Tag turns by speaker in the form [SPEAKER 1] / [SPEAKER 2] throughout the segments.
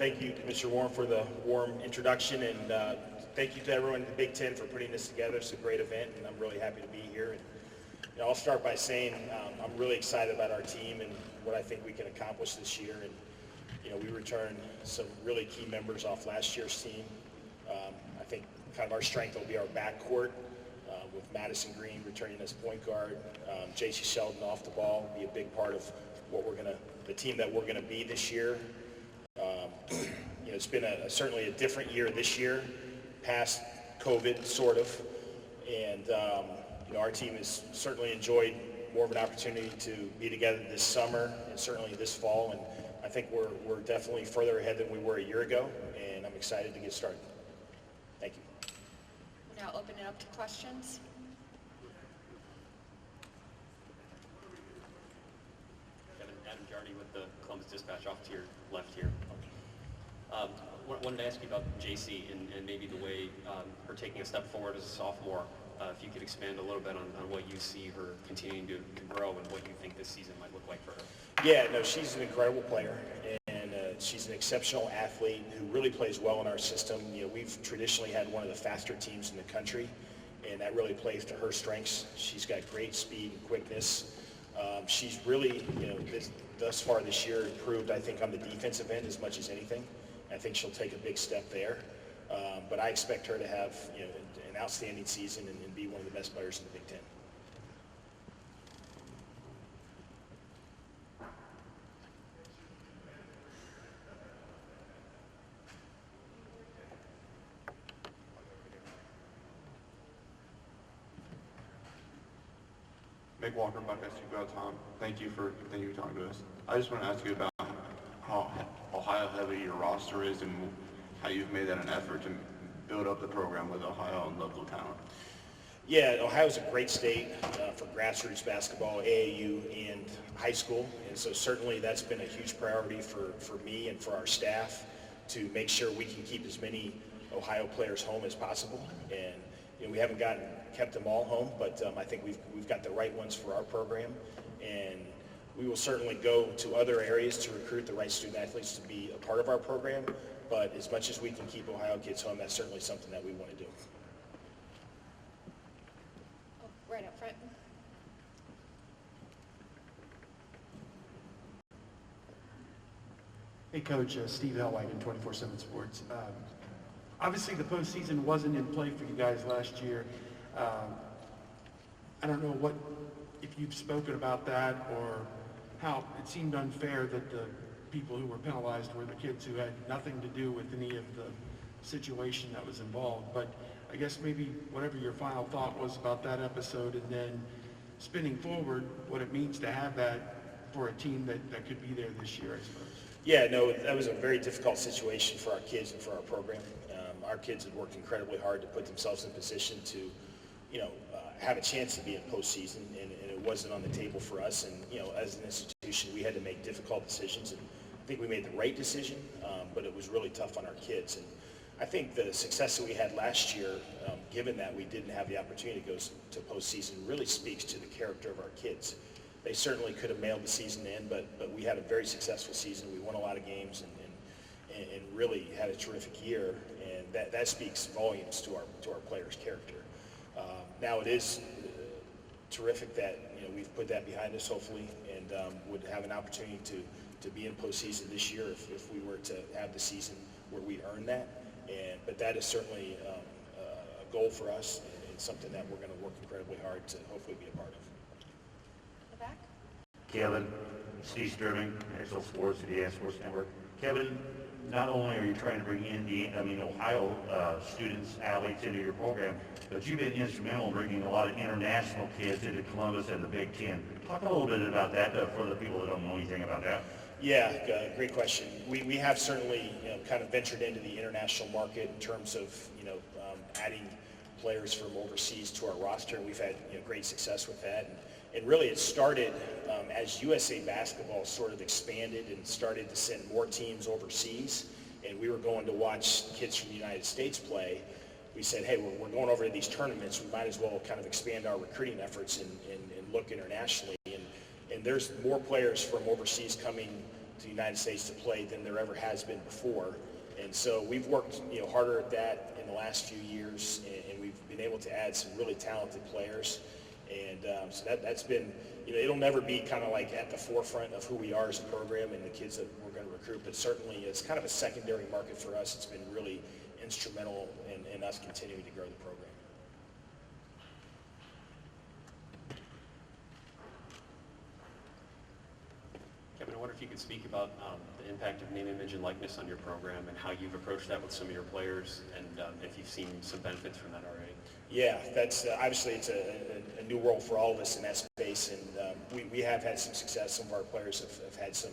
[SPEAKER 1] thank you, Commissioner Warren, for the warm introduction, and thank you to everyone in the Big Ten for putting this together. It's a great event, and I'm really happy to be here. And, I'll start by saying I'm really excited about our team and what I think we can accomplish this year. And we returned some really key members off last year's team. I think kind of our strength will be our backcourt, with Madison Green returning as point guard, Jaci Sheldon off the ball will be a big part of what the team that we're gonna be this year. It's been certainly a different year this year, past COVID sort of, and our team has certainly enjoyed more of an opportunity to be together this summer and certainly this fall, and I think we're definitely further ahead than we were a year ago, and I'm excited to get started. Thank you.
[SPEAKER 2] We'll now open it up to questions.
[SPEAKER 3] Adam Jardy with the Columbus Dispatch, off to your left here. Wanted to ask you about Jaci and maybe the way her taking a step forward as a sophomore. If you could expand a little bit on what you see her continuing to grow and what you think this season might look like for her.
[SPEAKER 1] Yeah, no, she's an incredible player, and she's an exceptional athlete who really plays well in our system. We've traditionally had one of the faster teams in the country, and that really plays to her strengths. She's got great speed and quickness. She's really, thus far this year improved, I think, on the defensive end as much as anything. I think she'll take a big step there. But I expect her to have, an outstanding season and be one of the best players in the Big Ten.
[SPEAKER 4] Meg Walker, Buckeyes Tom. Thank you for talking to us. I just want to ask you about how Ohio heavy your roster is and how you've made that an effort to build up the program with Ohio and local talent.
[SPEAKER 1] Yeah, Ohio's a great state for grassroots basketball, AAU, and high school, and so certainly that's been a huge priority for me and for our staff to make sure we can keep as many Ohio players home as possible. And we haven't kept them all home, but I think we've got the right ones for our program, and we will certainly go to other areas to recruit the right student athletes to be a part of our program. But as much as we can keep Ohio kids home, that's certainly something that we want to do.
[SPEAKER 2] Oh, right up front.
[SPEAKER 5] Hey, Coach, Steve Hellwagen, 24/7 Sports. Obviously, the postseason wasn't in play for you guys last year. I don't know if you've spoken about that or how it seemed unfair that the people who were penalized were the kids who had nothing to do with any of the situation that was involved. But I guess maybe whatever your final thought was about that episode, and then spinning forward, what it means to have that for a team that could be there this year, I suppose.
[SPEAKER 1] Yeah, no, that was a very difficult situation for our kids and for our program. Our kids had worked incredibly hard to put themselves in position to, have a chance to be in postseason, and it wasn't on the table for us. And, as an institution, we had to make difficult decisions, and I think we made the right decision, but it was really tough on our kids. And I think the success that we had last year, given that we didn't have the opportunity to go to postseason, really speaks to the character of our kids. They certainly could have mailed the season in, but we had a very successful season. We won a lot of games and really had a terrific year, and that speaks volumes to our players' character. Now it is terrific that we've put that behind us, hopefully, and would have an opportunity to be in postseason this year if we were to have the season where we earn that. But that is certainly a goal for us, and something that we're going to work incredibly hard to hopefully be a part of.
[SPEAKER 2] The back.
[SPEAKER 6] Kevin, Steve Sterling, National Sports, the Sports Network. Kevin, not only are you trying to bring Ohio students, athletes into your program, but you've been instrumental in bringing a lot of international kids into Columbus and the Big Ten. Talk a little bit about that for the people that don't know anything about that.
[SPEAKER 1] Yeah, great question. We have certainly kind of ventured into the international market in terms of adding players from overseas to our roster, and we've had great success with that. And really it started as USA Basketball sort of expanded and started to send more teams overseas, and we were going to watch kids from the United States play. We said, hey, we're going over to these tournaments, we might as well kind of expand our recruiting efforts and look internationally. And there's more players from overseas coming the United States to play than there ever has been before. And so we've worked, harder at that in the last few years, and we've been able to add some really talented players. And so that's been, it'll never be kind of like at the forefront of who we are as a program and the kids that we're going to recruit, but certainly it's kind of a secondary market for us. It's been really instrumental in us continuing to grow the program.
[SPEAKER 3] Kevin, I wonder if you could speak about the impact of name, image, and likeness on your program and how you've approached that with some of your players, and if you've seen some benefits from that already.
[SPEAKER 1] Yeah, that's obviously it's a new world for all of us in that space, and we have had some success. Some of our players have had some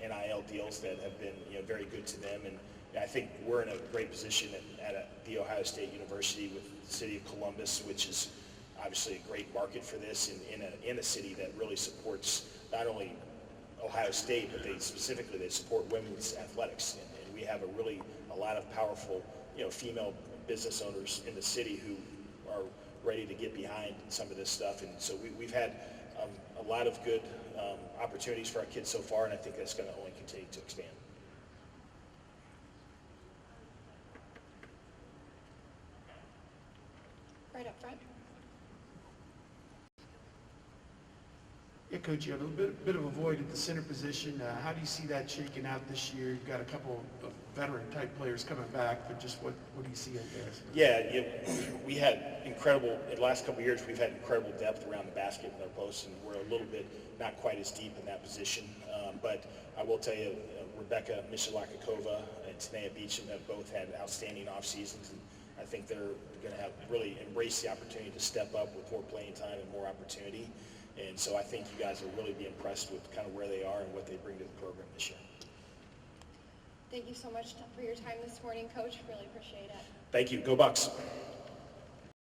[SPEAKER 1] NIL deals that have been very good to them, and I think we're in a great position at The Ohio State University with the city of Columbus, which is obviously a great market for this, and in a city that really supports not only Ohio State, but they support women's athletics, and we have a lot of powerful female business owners in the city who are ready to get behind some of this stuff, and so we've had a lot of good opportunities for our kids so far, and I think that's going to only continue to expand.
[SPEAKER 2] Right up front.
[SPEAKER 5] Yeah, Coach, you have a bit of a void at the center position. How do you see that shaking out this year? You've got a couple of veteran-type players coming back, but just what do you see out there?
[SPEAKER 1] Yeah, we had incredible, in the last couple of years, we've had incredible depth around the basket with our posts, and we're a little bit not quite as deep in that position. But I will tell you, Rebecca Michalakakova and Tanea Beecham have both had outstanding off seasons, and I think they're going to have really embraced the opportunity to step up with more playing time and more opportunity. And so I think you guys will really be impressed with kind of where they are and what they bring to the program this year.
[SPEAKER 2] Thank you so much for your time this morning, Coach. Really appreciate it.
[SPEAKER 1] Thank you. Go Bucks.